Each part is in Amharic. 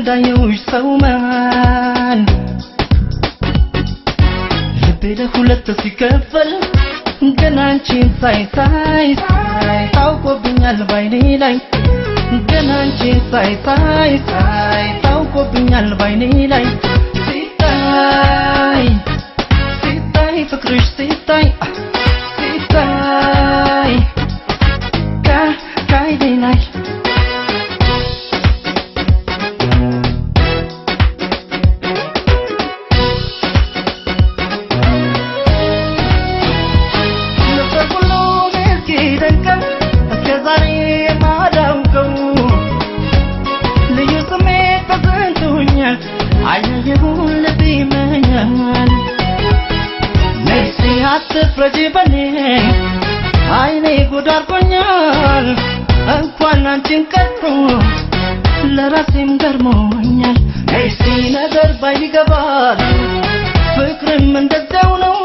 እንዳየውሽ ሰውማን ልቤ ለሁለት ሲከፈል ገና አንቺን ሳይ ታውቆብኛል ባይኔ ላይ ገና አንቺን ሳይ ታውቆብኛል ባይኔ ላይ ሲታይ ፍቅርሽ ሲታይ ከአይኔ ላይ አትፍረጂ በኔ አይኔ ጉድ አድርጎኛል እንኳን አንቺን ቀጥሮ ለራሴም ገርሞኛል እስቲ ነገር ባይገባል ፍቅርም እንደዛው ነው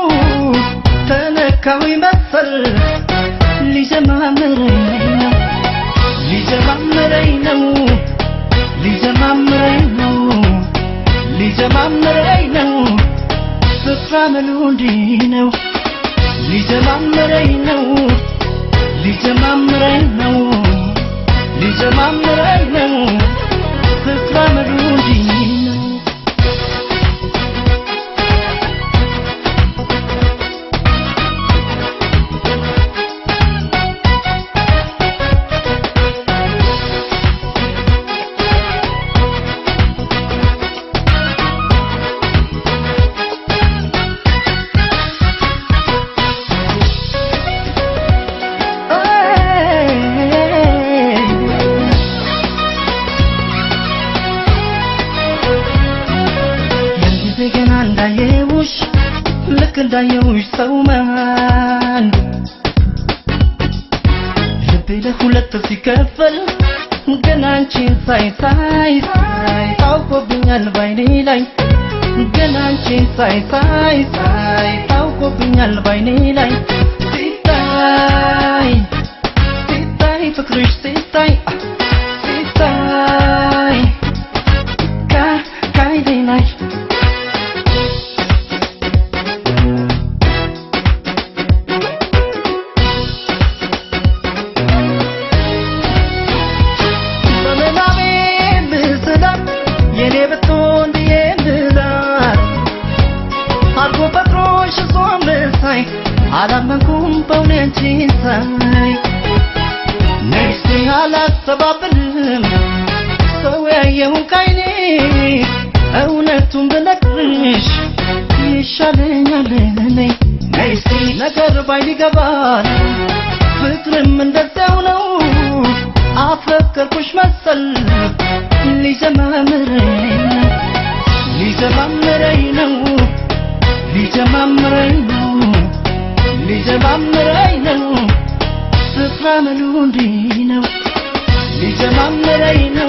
ተነካው ይመስል ሊጀማምረኝ ነው ፍቅራመሉ እንዲህ ነው ሊጀማምረኝ ነው ፍቅራመሉ እንዲህ ነው ልክ እንዳየውሽ ሰውማን ልቤ ለሁለት ሲከፈል ገና አንቺን ሳይ ታውቆብኛል ባይኔ ላይ ገና አንቺን ሳይ ታውቆብኛል ባይኔ ላይ ሲታይ ፍቅርሽ ሲታይ ከአይኔ ላይ አላመንኩም በእውነትሽን ሳይ ነፍሴ አላስተባብልም ሰው ያየውን ካይኔ እውነቱን ብነግርሽ ይሻለኛል እኔ ነፍሴ ነገር ባይገባል ፍቅርም እንደዛው ነው አፈቀርኩሽ መሰል ሊጀማምረኝ ነው ፍቅራመሉ እንዲህ ነው ሊጀማምረኝ ነው